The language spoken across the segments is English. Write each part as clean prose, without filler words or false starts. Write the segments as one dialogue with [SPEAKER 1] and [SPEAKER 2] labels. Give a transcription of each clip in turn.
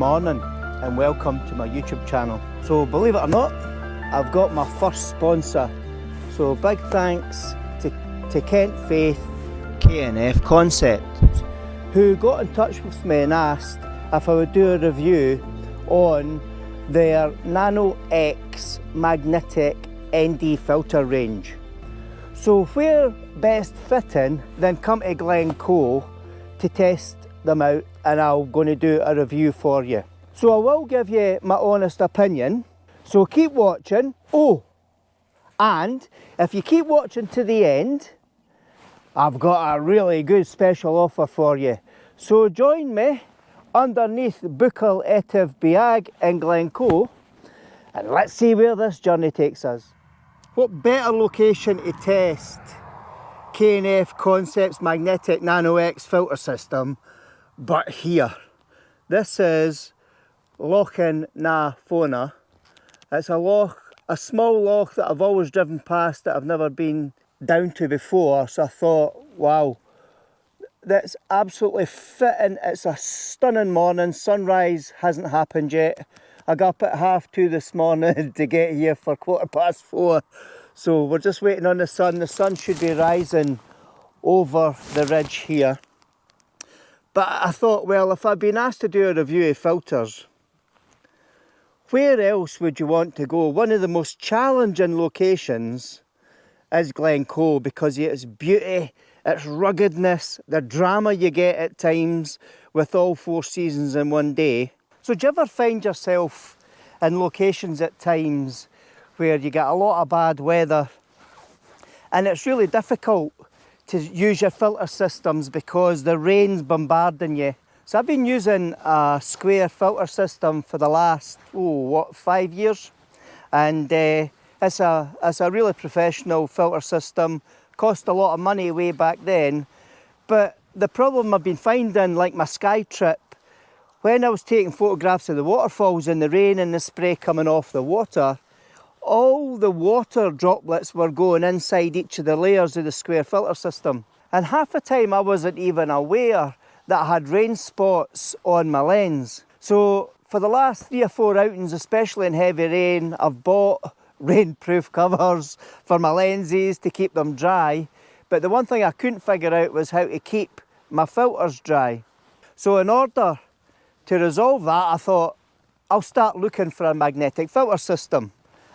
[SPEAKER 1] morning and welcome to my YouTube channel. So believe it or not, I've got my first sponsor. So big thanks to Kent Faith K&F Concepts, who got in touch with me and asked if I would do a review on their NANO-X magnetic ND filter range. So where best fitting than come to Glencoe to test them out, and I'm going to do a review for you. So I will give you my honest opinion, so keep watching. Oh, and if you keep watching to the end, I've got a really good special offer for you. So join me underneath Buchel Etiv Biag in Glencoe, and let's see where this journey takes us. What better location to test K&F Concepts magnetic NANO-X filter system but here. This is Lochen na Fona. It's a loch, a small loch that I've always driven past that I've never been down to before, so I thought, wow, that's absolutely fitting. It's a stunning morning. Sunrise hasn't happened yet. I got up at 2:30 this morning to get here for 4:15. So we're just waiting on the sun. The sun should be rising over the ridge here. But I thought, well, if I'd been asked to do a review of filters, where else would you want to go? One of the most challenging locations is Glencoe because of its beauty, its ruggedness, the drama you get at times with all 4 seasons in one day. So do you ever find yourself in locations at times where you get a lot of bad weather and it's really difficult to use your filter systems because the rain's bombarding you? So I've been using a square filter system for the last, 5 years? And it's a really professional filter system. Cost a lot of money way back then. But the problem I've been finding, like my Sky trip, when I was taking photographs of the waterfalls and the rain and the spray coming off the water, all the water droplets were going inside each of the layers of the square filter system. And half the time I wasn't even aware that I had rain spots on my lens. So for the last 3 or 4 outings, especially in heavy rain, I've bought rainproof covers for my lenses to keep them dry. But the one thing I couldn't figure out was how to keep my filters dry. So in order to resolve that, I thought I'll start looking for a magnetic filter system.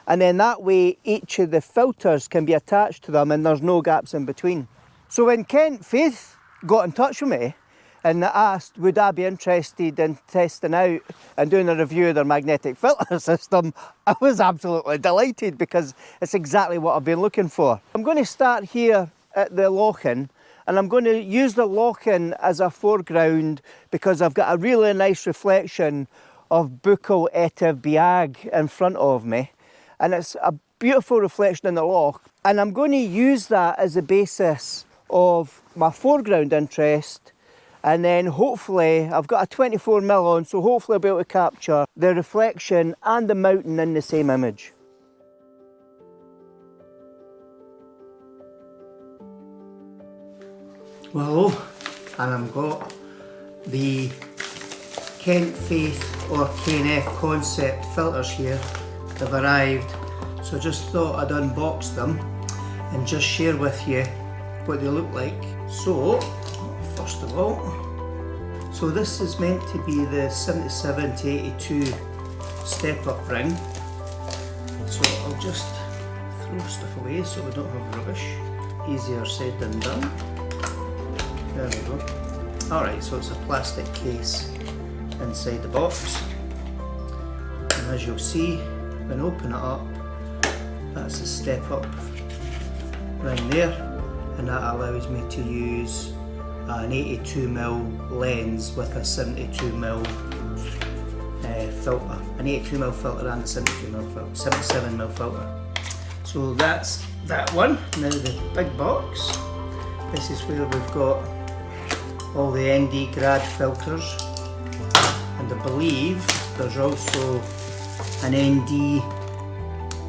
[SPEAKER 1] And then that way each of the filters can be attached to them and there's no gaps in between. So when Kent Faith got in touch with me and asked would I be interested in testing out and doing a review of their magnetic filter system, I was absolutely delighted because it's exactly what I've been looking for. I'm going to start here at the Lochen, and I'm going to use the Lochen as a foreground because I've got a really nice reflection of Buchel Etiv Biag in front of me. And it's a beautiful reflection in the loch. And I'm going to use that as the basis of my foreground interest. And then hopefully, I've got a 24mm on, so hopefully I'll be able to capture the reflection and the mountain in the same image. Well, and I've got the Kent Faith or K&F Concept filters here. They've arrived, so I just thought I'd unbox them and just share with you what they look like. So, first of all, so this is meant to be the 77 to 82 step-up ring. So I'll just throw stuff away so we don't have rubbish. Easier said than done. There we go. Alright, so it's a plastic case inside the box. And as you'll see, when I open it up, that's a step-up ring there, and that allows me to use an 82mm lens with a 72mm filter, an 82mm filter and a 77mm filter. So that's that one. Now the big box. This is where we've got all the ND grad filters, and I believe there's also an ND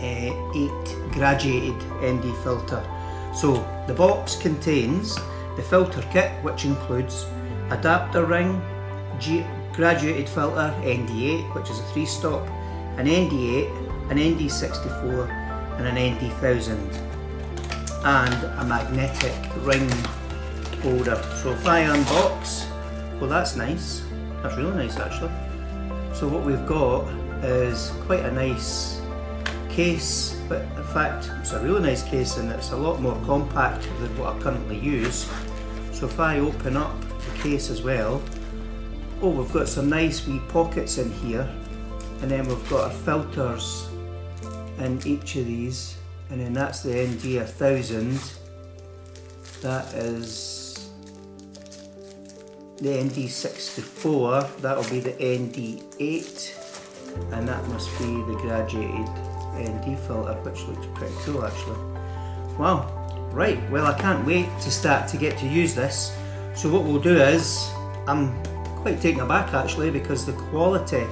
[SPEAKER 1] 8 graduated ND filter. So the box contains the filter kit, which includes adapter ring, graduated filter, ND8, which is a 3-stop, an ND8, an ND64 and an ND1000, and a magnetic ring holder. So if I unbox, well, that's nice, that's really nice actually. So what we've got is quite a nice case, but in fact it's a really nice case and it's a lot more compact than what I currently use. So if I open up the case as well, oh, we've got some nice wee pockets in here, and then we've got our filters in each of these, and then that's the ND1000, that is the ND64, that'll be the ND8, and that must be the graduated ND filter, which looks pretty cool actually. Wow, right, well I can't wait to start to get to use this. So what we'll do is, I'm quite taken aback actually, because the quality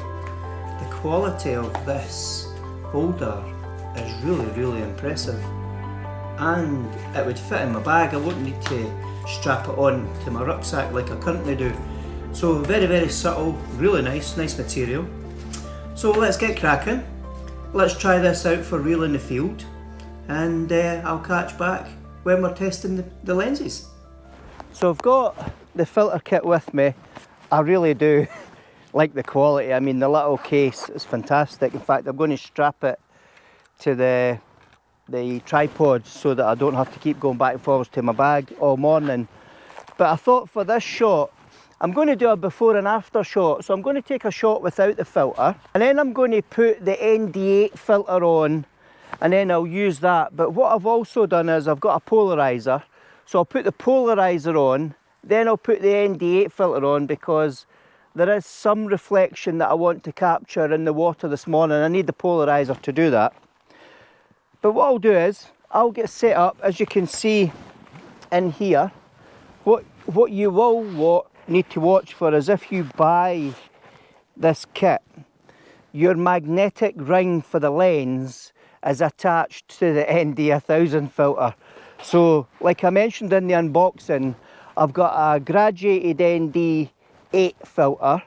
[SPEAKER 1] of this holder is really impressive, and it would fit in my bag. I wouldn't need to strap it on to my rucksack like I currently do. So very subtle, really nice material. So let's get cracking. Let's try this out for real in the field, and I'll catch back when we're testing the lenses. So I've got the filter kit with me. I really do like the quality. I mean, the little case is fantastic. In fact, I'm going to strap it to the tripod so that I don't have to keep going back and forwards to my bag all morning. But I thought for this shot, I'm going to do a before and after shot. So I'm going to take a shot without the filter, and then I'm going to put the ND8 filter on, and then I'll use that. But what I've also done is I've got a polarizer. So I'll put the polarizer on, then I'll put the ND8 filter on, because there is some reflection that I want to capture in the water this morning. I need the polarizer to do that. But what I'll do is, I'll get set up. As you can see in here, what you will need to watch for is, if you buy this kit, your magnetic ring for the lens is attached to the ND1000 filter. So like I mentioned in the unboxing, I've got a graduated ND8 filter,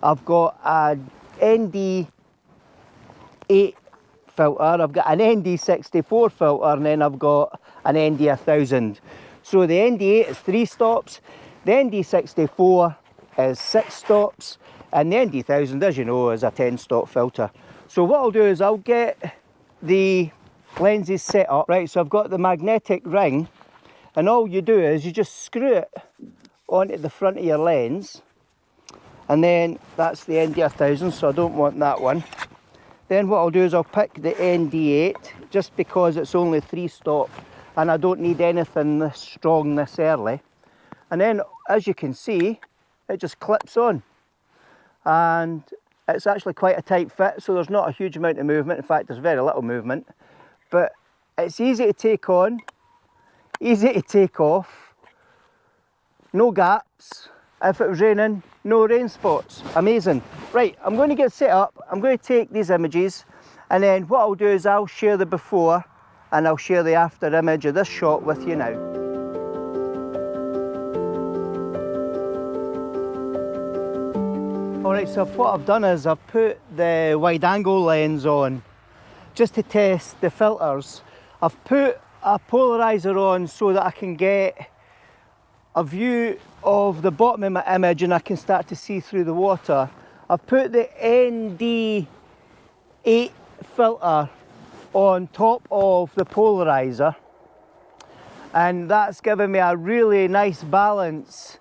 [SPEAKER 1] I've got a ND8 filter, I've got an ND64 filter, and then I've got an ND1000. So the ND8 is 3 stops, the ND64 is 6 stops, and the ND1000, as you know, is a 10-stop filter. So what I'll do is I'll get the lenses set up. Right, so I've got the magnetic ring, and all you do is you just screw it onto the front of your lens, and then that's the ND1000, so I don't want that one. Then what I'll do is I'll pick the ND8, just because it's only 3 stop and I don't need anything this strong this early. And then, as you can see, it just clips on, and it's actually quite a tight fit, so there's not a huge amount of movement. In fact, there's very little movement, but it's easy to take on, easy to take off, no gaps. If it was raining, no rain spots. Amazing. Right, I'm going to get set up. I'm going to take these images, and then what I'll do is I'll share the before and I'll share the after image of this shot with you now. Alright, so what I've done is I've put the wide angle lens on just to test the filters. I've put a polarizer on so that I can get a view of the bottom of my image and I can start to see through the water. I've put the ND8 filter on top of the polarizer, and that's given me a really nice balance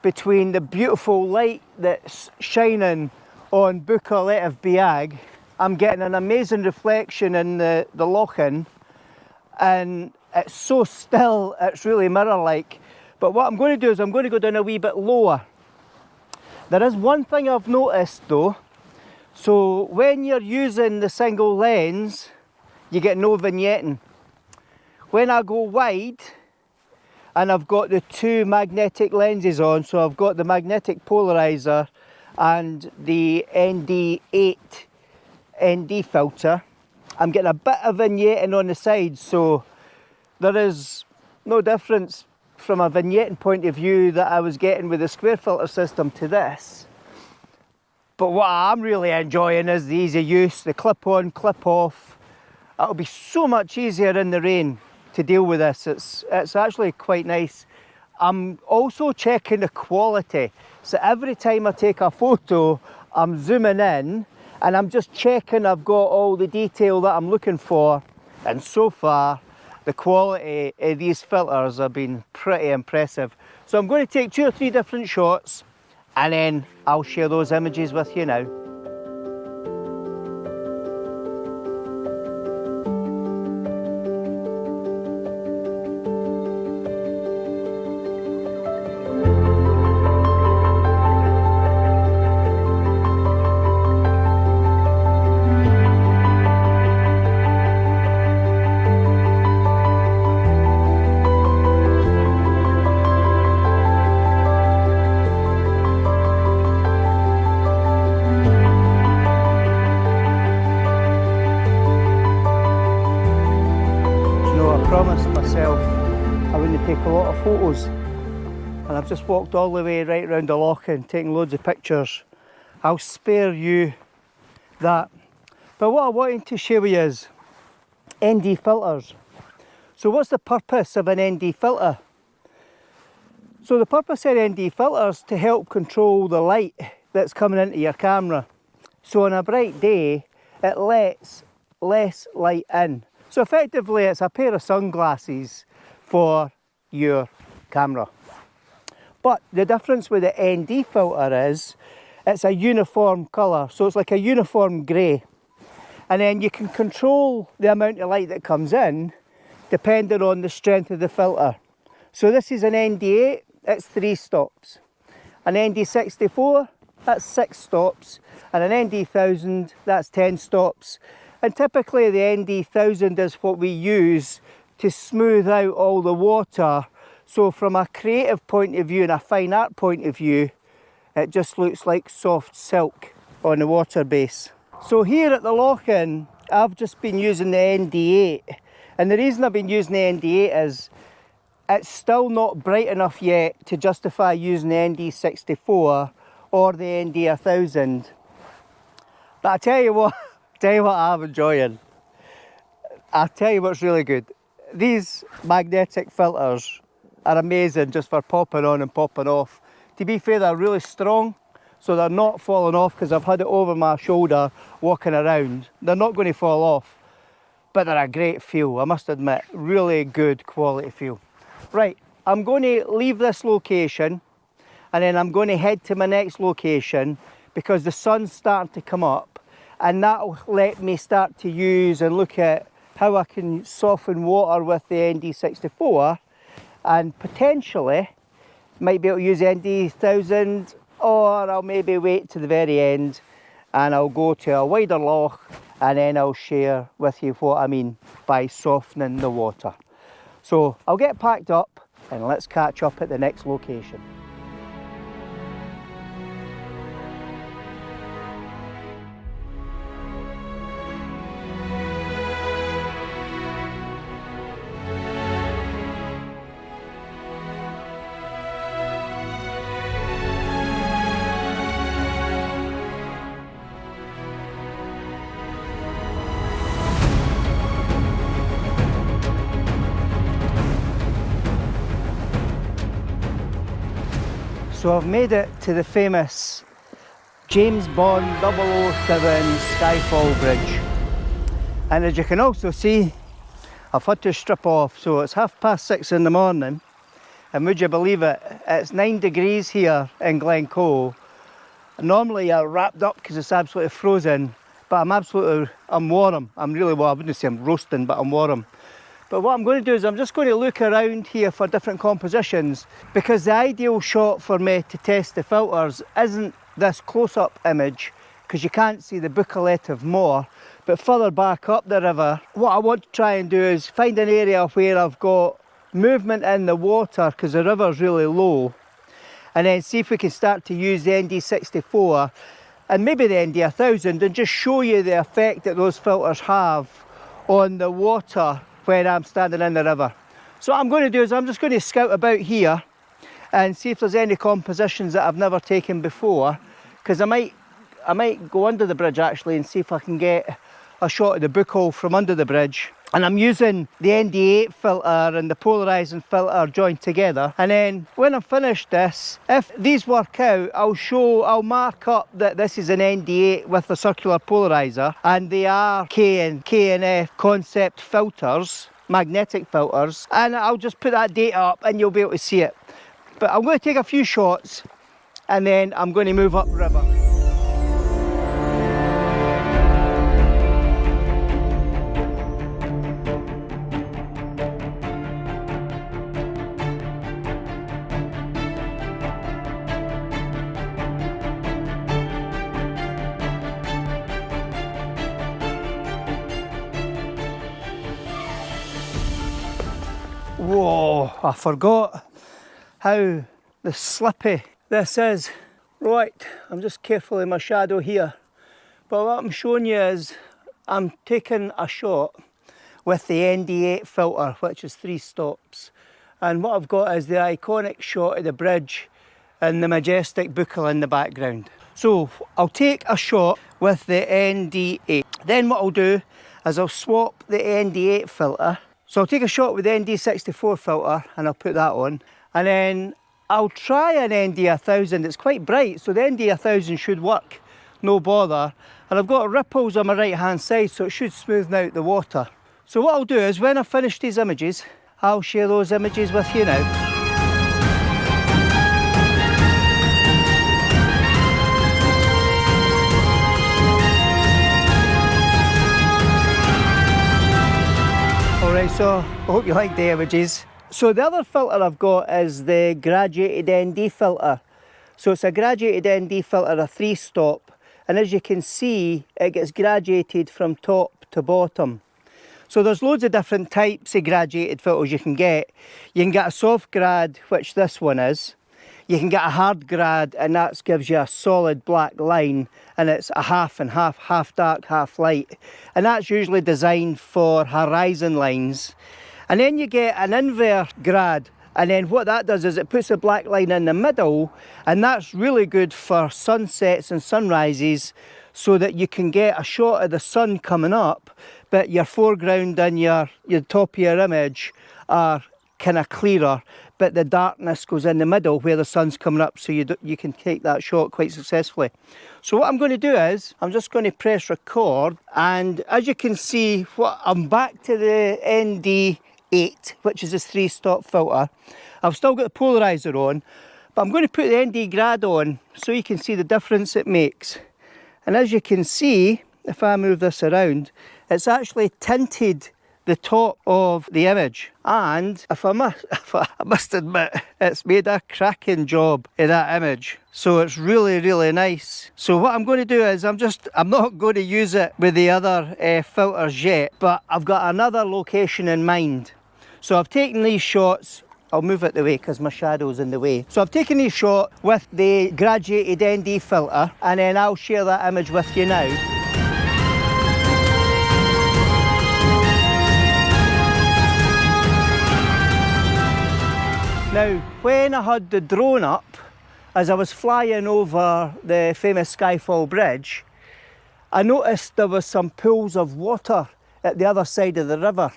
[SPEAKER 1] between the beautiful light that's shining on Buccaletti Biag. I'm getting an amazing reflection in the loching, and it's so still, it's really mirror-like. But what I'm going to do is I'm going to go down a wee bit lower. There is one thing I've noticed though. So when you're using the single lens, you get no vignetting. When I go wide, and I've got the 2 magnetic lenses on, so I've got the magnetic polarizer and the ND8 ND filter, I'm getting a bit of vignetting on the sides, so there is no difference from a vignetting point of view that I was getting with the square filter system to this. But what I'm really enjoying is the easy use, the clip on, clip off. It'll be so much easier in the rain to deal with this. It's actually quite nice. I'm also checking the quality. So every time I take a photo, I'm zooming in and I'm just checking I've got all the detail that I'm looking for. And so far, the quality of these filters have been pretty impressive. So I'm going to take 2 or 3 different shots and then I'll share those images with you now. I promised myself I wouldn't take a lot of photos, and I've just walked all the way right round the loch and taken loads of pictures. I'll spare you that. But what I wanted to share with you is ND filters. So what's the purpose of an ND filter? So the purpose of ND filters is to help control the light that's coming into your camera. So on a bright day, it lets less light in. So effectively it's a pair of sunglasses for your camera. But the difference with the ND filter is it's a uniform colour, so it's like a uniform grey. And then you can control the amount of light that comes in depending on the strength of the filter. So this is an ND8, it's 3 stops. An ND64, that's 6 stops. And an ND1000, that's 10 stops. And typically the ND1000 is what we use to smooth out all the water. So from a creative point of view and a fine art point of view, it just looks like soft silk on the water base. So here at the Loch-in, I've just been using the ND8. And the reason I've been using the ND8 is it's still not bright enough yet to justify using the ND64 or the ND1000. But I tell you what I'm enjoying. I'll tell you what's really good. These magnetic filters are amazing just for popping on and popping off. To be fair, they're really strong, so they're not falling off because I've had it over my shoulder walking around. They're not going to fall off, but they're a great feel, I must admit. Really good quality feel. Right, I'm going to leave this location and then I'm going to head to my next location because the sun's starting to come up. And that'll let me start to use and look at how I can soften water with the ND64 and potentially might be able to use ND1000, or I'll maybe wait to the very end and I'll go to a wider loch and then I'll share with you what I mean by softening the water. So I'll get packed up and let's catch up at the next location. So I've made it to the famous James Bond 007 Skyfall Bridge. And as you can also see, I've had to strip off. So it's 6:30 in the morning. And would you believe it, it's 9 degrees here in Glencoe. Normally you're wrapped up because it's absolutely frozen, but I'm warm. I'm really warm. I wouldn't say I'm roasting, but I'm warm. But what I'm going to do is I'm just going to look around here for different compositions, because the ideal shot for me to test the filters isn't this close-up image, because you can't see the Buccalette of Moor, but further back up the river. What I want to try and do is find an area where I've got movement in the water, because the river's really low, and then see if we can start to use the ND64 and maybe the ND1000 and just show you the effect that those filters have on the water when I'm standing in the river. So what I'm going to do is I'm just going to scout about here and see if there's any compositions that I've never taken before, because I I might go under the bridge actually and see if I can get a shot of the book hole from under the bridge. And I'm using the ND8 filter and the polarizing filter joined together. And then when I've finished this, if these work out, I'll mark up that this is an ND8 with a circular polarizer, and they are K&F concept filters, magnetic filters, and I'll just put that data up and you'll be able to see it. But I'm going to take a few shots and then I'm going to move up river. Whoa, I forgot how slippy this is. Right, I'm just careful in my shadow here. But what I'm showing you is I'm taking a shot with the ND8 filter, which is 3 stops. And what I've got is the iconic shot of the bridge and the majestic buccal in the background. So I'll take a shot with the ND8. Then what I'll do is I'll swap the ND8 filter. So I'll take a shot with the ND64 filter and I'll put that on. And then I'll try an ND1000. It's quite bright, so the ND1000 should work, no bother. And I've got ripples on my right hand side, so it should smoothen out the water. So what I'll do is when I finish these images, I'll share those images with you now. Alright, so I hope you like the images. So the other filter I've got is the graduated ND filter. So it's a graduated ND filter, a 3 stop, and as you can see it gets graduated from top to bottom. So there's loads of different types of graduated filters you can get. You can get a soft grad, which this one is. You can get a hard grad, and that gives you a solid black line, and it's a half and half, half dark, half light. And that's usually designed for horizon lines. And then you get an invert grad, and then what that does is it puts a black line in the middle, and that's really good for sunsets and sunrises, so that you can get a shot of the sun coming up, but your foreground and your top of your image are kind of clearer, but the darkness goes in the middle where the sun's coming up, so you can take that shot quite successfully. So what I'm going to do is I'm just going to press record, and as you can see, I'm back to the ND8, which is this 3 stop filter. I've still got the polarizer on, but I'm going to put the ND grad on so you can see the difference it makes. And as you can see, if I move this around, it's actually tinted the top of the image, and I must admit, it's made a cracking job of that image. So it's really, really nice. So what I'm going to do is I'm not going to use it with the other filters yet, but I've got another location in mind. So I've taken these shots. I'll move it the way because my shadow's in the way. So I've taken these shot with the graduated ND filter, and then I'll share that image with you now. Now, when I had the drone up, as I was flying over the famous Skyfall Bridge, I noticed there was some pools of water at the other side of the river.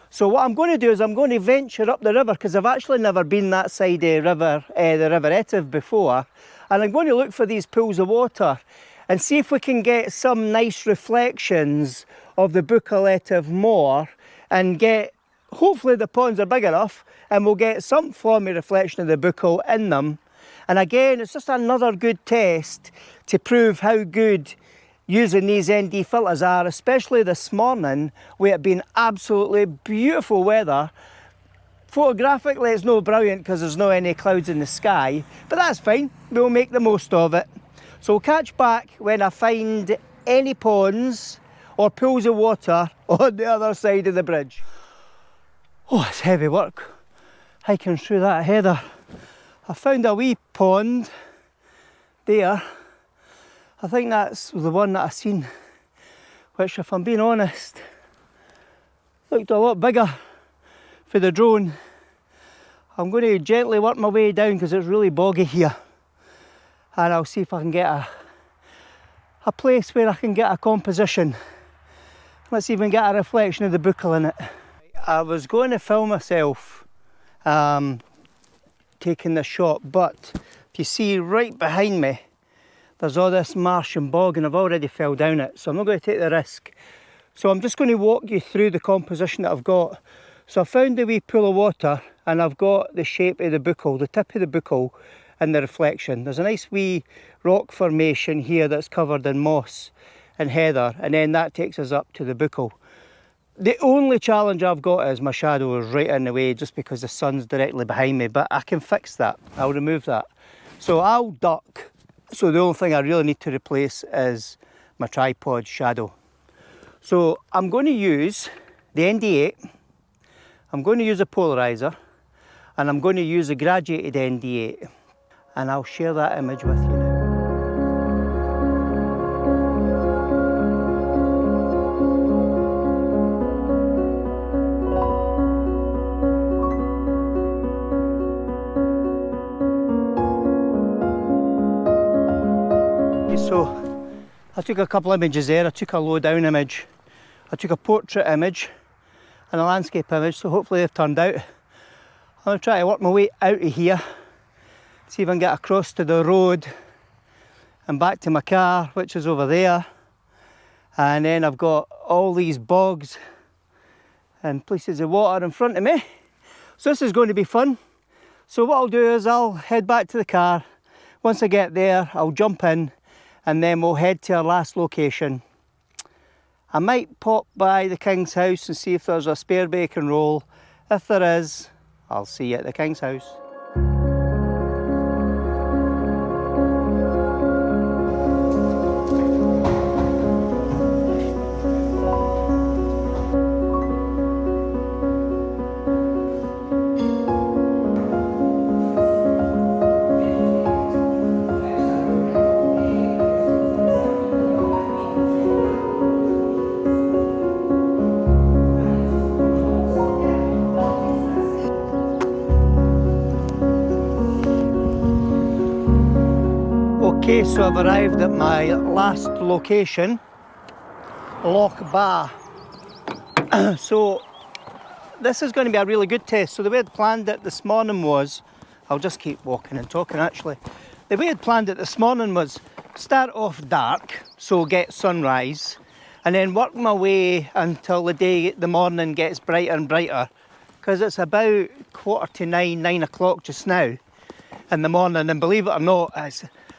[SPEAKER 1] So what I'm going to do is I'm going to venture up the river, because I've actually never been that side of the River Etive before, and I'm going to look for these pools of water and see if we can get some nice reflections of the Buccal Etive Moor, and hopefully the ponds are big enough and we'll get some form of reflection of the Buccal in them. And again, it's just another good test to prove how good using these ND filters are, especially this morning where it's been absolutely beautiful weather. Photographically it's no brilliant because there's no any clouds in the sky, but that's fine, we'll make the most of it. So we'll catch back when I find any ponds or pools of water on the other side of the bridge. Oh, it's heavy work hiking through that heather. I found a wee pond there. I think that's the one that I seen, which, if I'm being honest, looked a lot bigger for the drone. I'm going to gently work my way down because it's really boggy here, and I'll see if I can get a place where I can get a composition. Let's even get a reflection of the buckle in it. I was going to film myself taking this shot, but if you see right behind me, there's all this marsh and bog, and I've already fell down it, so I'm not going to take the risk. So I'm just going to walk you through the composition that I've got. So I found a wee pool of water, and I've got the shape of the buckle, the tip of the buckle, and the reflection. There's a nice wee rock formation here that's covered in moss and heather, and then that takes us up to the buckle. The only challenge I've got is my shadow is right in the way just because the sun's directly behind me, but I can fix that. I'll remove that. So I'll duck. So the only thing I really need to replace is my tripod shadow. So I'm going to use the ND8, I'm going to use a polarizer, and I'm going to use a graduated ND8, and I'll share that image with you now. So I took a couple images there. I took a low down image, I took a portrait image and a landscape image, so hopefully they've turned out. I'm going to try to work my way out of here, see if I can get across to the road and back to my car, which is over there. And then I've got all these bogs and places of water in front of me. So this is going to be fun. So what I'll do is I'll head back to the car. Once I get there, I'll jump in, and then we'll head to our last location. I might pop by the King's house and see if there's a spare bacon roll. If there is, I'll see you at the King's house. Okay, so I've arrived at my last location, Loch Ba. So this is going to be a really good test. So the way I'd planned it this morning was, I'll just keep walking and talking actually. The way I'd planned it this morning was start off dark, so get sunrise, and then work my way until the morning gets brighter and brighter, because it's about 9:15, 9 o'clock just now in the morning, and believe it or not,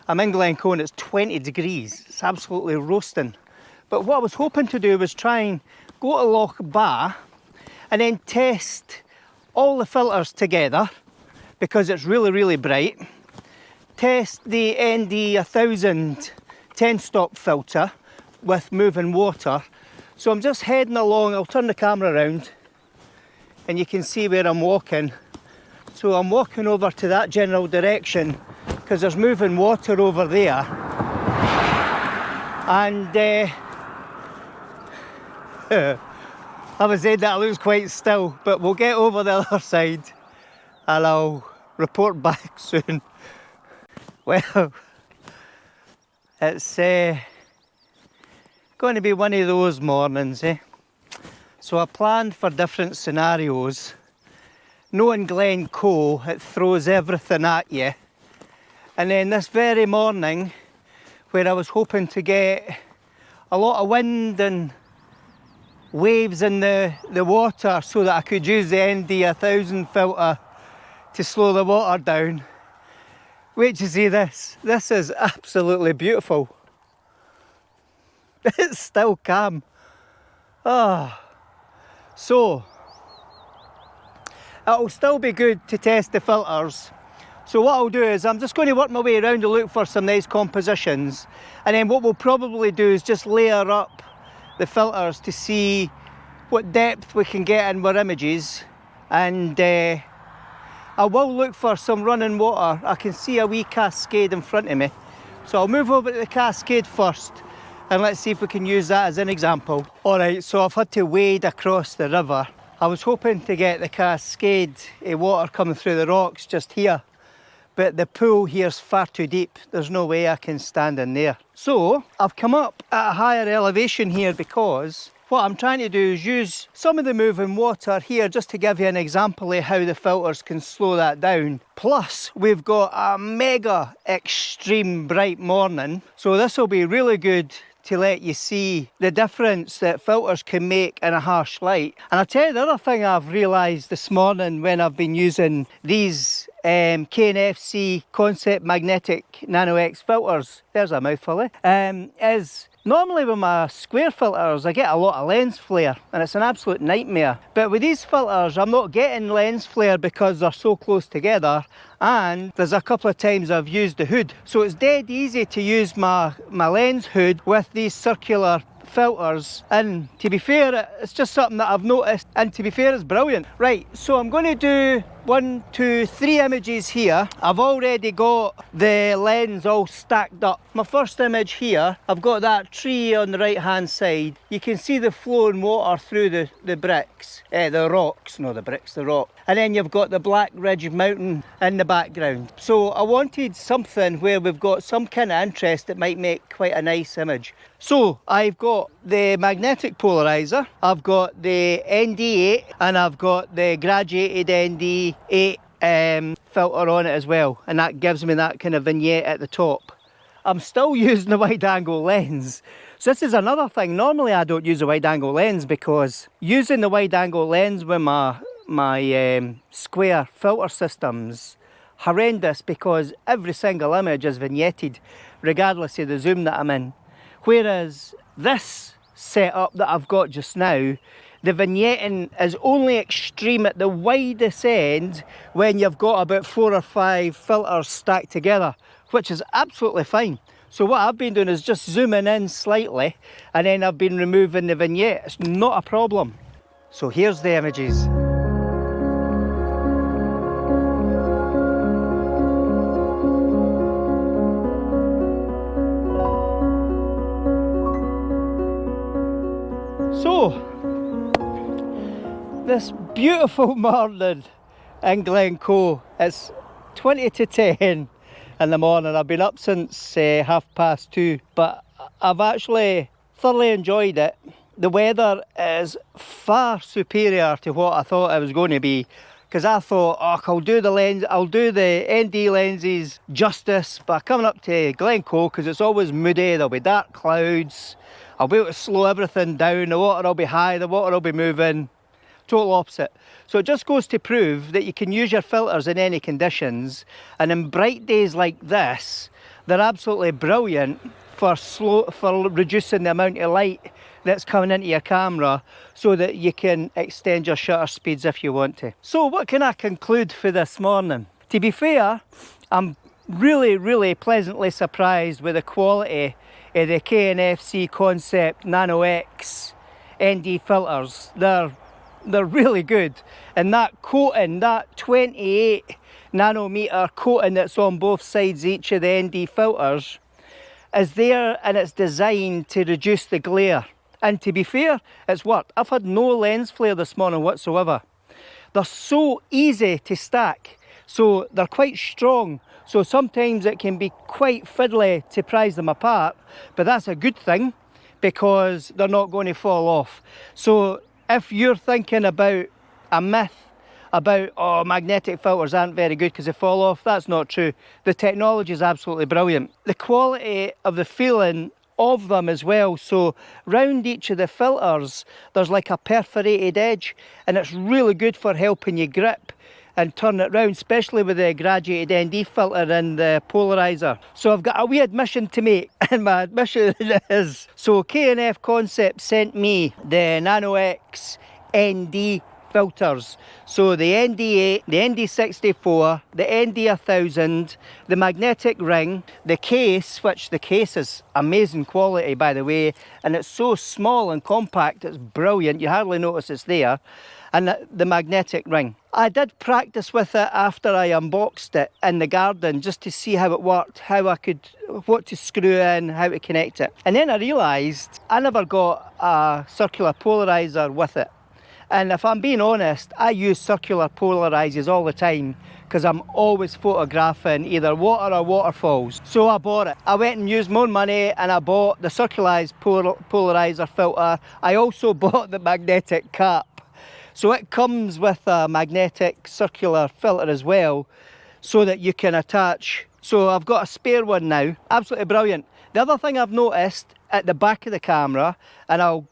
[SPEAKER 1] I'm in Glencoe and it's 20 degrees. It's absolutely roasting. But what I was hoping to do was try and go to Loch Ba and then test all the filters together because it's really, really bright. Test the ND1000 10-stop filter with moving water. So I'm just heading along. I'll turn the camera around and you can see where I'm walking. So I'm walking over to that general direction because there's moving water over there, and I was saying that looks quite still, but we'll get over the other side and I'll report back soon. Well, it's going to be one of those mornings, So I planned for different scenarios. Knowing Glencoe, it throws everything at you. And then this very morning, where I was hoping to get a lot of wind and waves in the water so that I could use the ND1000 filter to slow the water down. Wait to see this. This is absolutely beautiful. It's still calm. So, it'll still be good to test the filters. So what I'll do is I'm just going to work my way around to look for some nice compositions, and then what we'll probably do is just layer up the filters to see what depth we can get in our images, and I will look for some running water. I can see a wee cascade in front of me, so I'll move over to the cascade first and let's see if we can use that as an example. Alright, so I've had to wade across the river. I was hoping to get the cascade of water coming through the rocks just here, but the pool here's far too deep. There's no way I can stand in there. So I've come up at a higher elevation here because what I'm trying to do is use some of the moving water here just to give you an example of how the filters can slow that down. Plus, we've got a mega extreme bright morning, so this will be really good to let you see the difference that filters can make in a harsh light. And I'll tell you the other thing I've realised this morning when I've been using these KNFC Concept Magnetic NANO-X filters, there's a mouthful, is normally with my square filters I get a lot of lens flare and it's an absolute nightmare. But with these filters I'm not getting lens flare because they're so close together, and there's a couple of times I've used the hood. So it's dead easy to use my lens hood with these circular filters, and to be fair it's just something that I've noticed, and to be fair it's brilliant. Right, so I'm going to do 1, 2, 3 images here. I've already got the lens all stacked up. My first image here, I've got that tree on the right hand side. You can see the flowing water through the bricks, the rocks, no the bricks, the rock. And then you've got the Black Ridge Mountain in the background. So I wanted something where we've got some kind of interest that might make quite a nice image. So I've got the magnetic polarizer, I've got the ND8, and I've got the graduated ND8 filter on it as well, and that gives me that kind of vignette at the top. I'm still using the wide angle lens. So this is another thing. Normally I don't use a wide angle lens because using the wide angle lens with my square filter system's horrendous, because every single image is vignetted regardless of the zoom that I'm in. Whereas this setup that I've got just now, the vignetting is only extreme at the widest end when you've got about 4 or 5 filters stacked together, which is absolutely fine. So what I've been doing is just zooming in slightly and then I've been removing the vignette. It's not a problem. So here's the images. So, this beautiful morning in Glencoe, it's 20 to 10 in the morning. I've been up since 2:30, but I've actually thoroughly enjoyed it. The weather is far superior to what I thought it was going to be, because I thought, oh, I'll do the ND lenses justice by coming up to Glencoe, because it's always moody, there'll be dark clouds, I'll be able to slow everything down, the water will be high, the water will be moving. Total opposite. So it just goes to prove that you can use your filters in any conditions, and in bright days like this, they're absolutely brilliant for reducing the amount of light that's coming into your camera so that you can extend your shutter speeds if you want to. So what can I conclude for this morning? To be fair, I'm really pleasantly surprised with the quality of the KNFC Concept NANO-X ND filters. They're really good, and that coating, that 28 nanometer coating that's on both sides each of the ND filters is there, and it's designed to reduce the glare. And to be fair, it's worked. I've had no lens flare this morning whatsoever. They're so easy to stack, so they're quite strong. So sometimes it can be quite fiddly to prise them apart, but that's a good thing because they're not going to fall off. So if you're thinking about a myth about, oh, magnetic filters aren't very good because they fall off, that's not true. The technology is absolutely brilliant. The quality of the feeling of them as well. So round each of the filters, there's like a perforated edge, and it's really good for helping you grip and turn it round, especially with the graduated ND filter and the polarizer. So I've got a wee admission to make, and my admission is, so K&F Concept sent me the NANO-X ND filters. So the ND8, the ND64, the ND1000, the magnetic ring, the case, which the case is amazing quality by the way, and it's so small and compact, it's brilliant, you hardly notice it's there, and the magnetic ring. I did practice with it after I unboxed it in the garden just to see how it worked, what to screw in, how to connect it. And then I realised I never got a circular polarizer with it. And if I'm being honest, I use circular polarizers all the time because I'm always photographing either water or waterfalls. So I bought it. I went and used my own money and I bought the circularized polarizer filter. I also bought the magnetic cap. So it comes with a magnetic circular filter as well, so that you can attach. So I've got a spare one now. Absolutely brilliant. The other thing I've noticed at the back of the camera, and I'll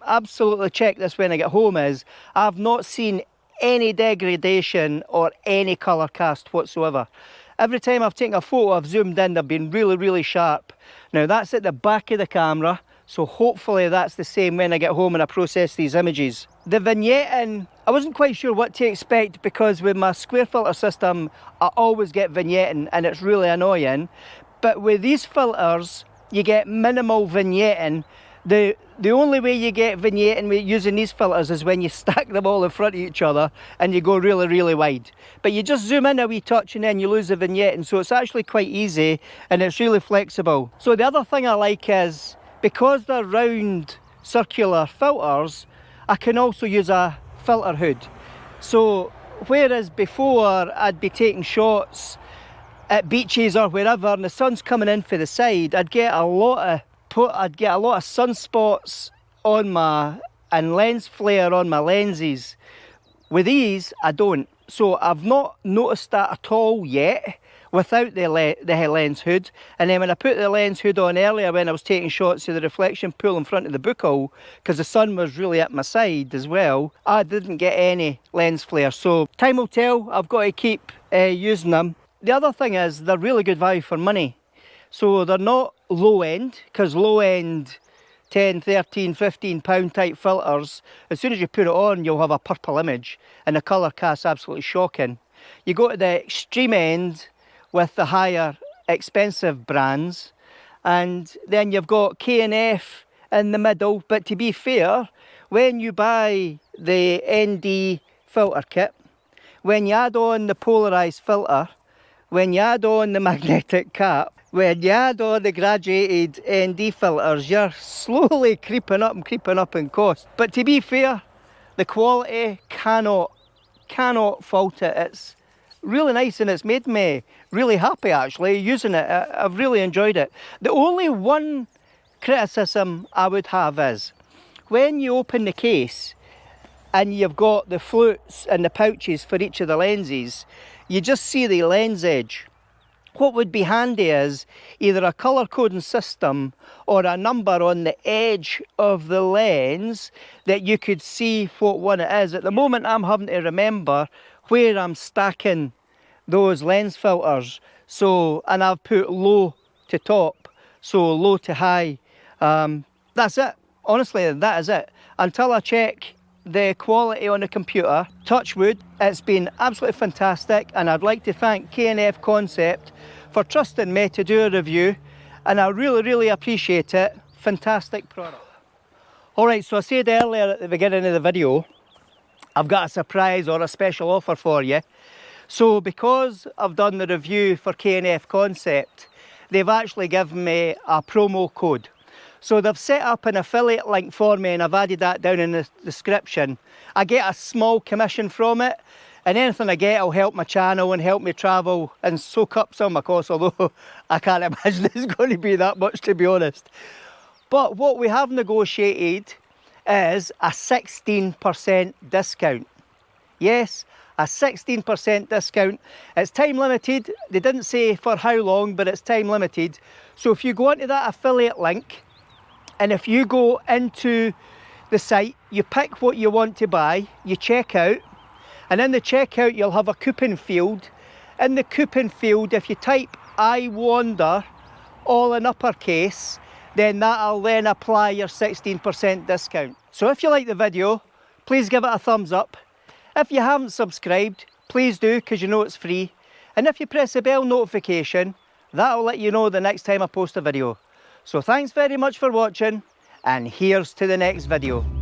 [SPEAKER 1] absolutely check this when I get home, is I've not seen any degradation or any colour cast whatsoever. Every time I've taken a photo, I've zoomed in, they've been really, really sharp. Now that's at the back of the camera, so hopefully that's the same when I get home and I process these images. The vignetting, I wasn't quite sure what to expect because with my square filter system, I always get vignetting and it's really annoying. But with these filters, you get minimal vignetting. The only way you get vignetting with using these filters is when you stack them all in front of each other and you go really, really wide. But you just zoom in a wee touch and then you lose the vignetting, so it's actually quite easy and it's really flexible. So the other thing I like is, because they're round circular filters, I can also use a filter hood. So whereas before I'd be taking shots at beaches or wherever and the sun's coming in for the side, I'd get a lot of sunspots on and lens flare on my lenses. With these, I don't. So I've not noticed that at all yet without the lens hood. And then when I put the lens hood on earlier when I was taking shots of the reflection pool in front of the book hole, because the sun was really at my side as well, I didn't get any lens flare. So time will tell, I've got to keep using them. The other thing is they're really good value for money. So they're not low end, because low end 10, 13, 15 pound type filters, as soon as you put it on, you'll have a purple image and the colour cast's absolutely shocking. You go to the extreme end with the higher expensive brands, and then you've got K&F in the middle. But to be fair, when you buy the ND filter kit, when you add on the polarised filter, when you add on the magnetic cap, when you add on the graduated ND filters, you're slowly creeping up in cost. But to be fair, the quality cannot fault it. It's really nice and it's made me really happy actually using it. I've really enjoyed it. The only one criticism I would have is when you open the case and you've got the flutes and the pouches for each of the lenses, you just see the lens edge. What would be handy is either a colour coding system or a number on the edge of the lens that you could see what one it is. At the moment I'm having to remember where I'm stacking those lens filters. So, and I've put low to top, so low to high. That's it. Honestly, that is it. Until I check the quality on the computer, touch wood, it's been absolutely fantastic, and I'd like to thank K&F Concept for trusting me to do a review, and I really appreciate it. Fantastic product. Alright, so I said earlier at the beginning of the video, I've got a surprise or a special offer for you. So because I've done the review for K&F Concept, they've actually given me a promo code. So they've set up an affiliate link for me, and I've added that down in the description. I get a small commission from it, and anything I get will help my channel and help me travel and soak up some of my costs, although I can't imagine it's going to be that much, to be honest. But what we have negotiated is a 16% discount. Yes, a 16% discount. It's time limited. They didn't say for how long, but it's time limited. So if you go into that affiliate link, and if you go into the site, you pick what you want to buy, you check out, and in the checkout you'll have a coupon field. In the coupon field, if you type I wander all in uppercase, then that'll then apply your 16% discount. So if you like the video, please give it a thumbs up. If you haven't subscribed, please do, because you know it's free. And if you press the bell notification, that'll let you know the next time I post a video. So thanks very much for watching, and here's to the next video.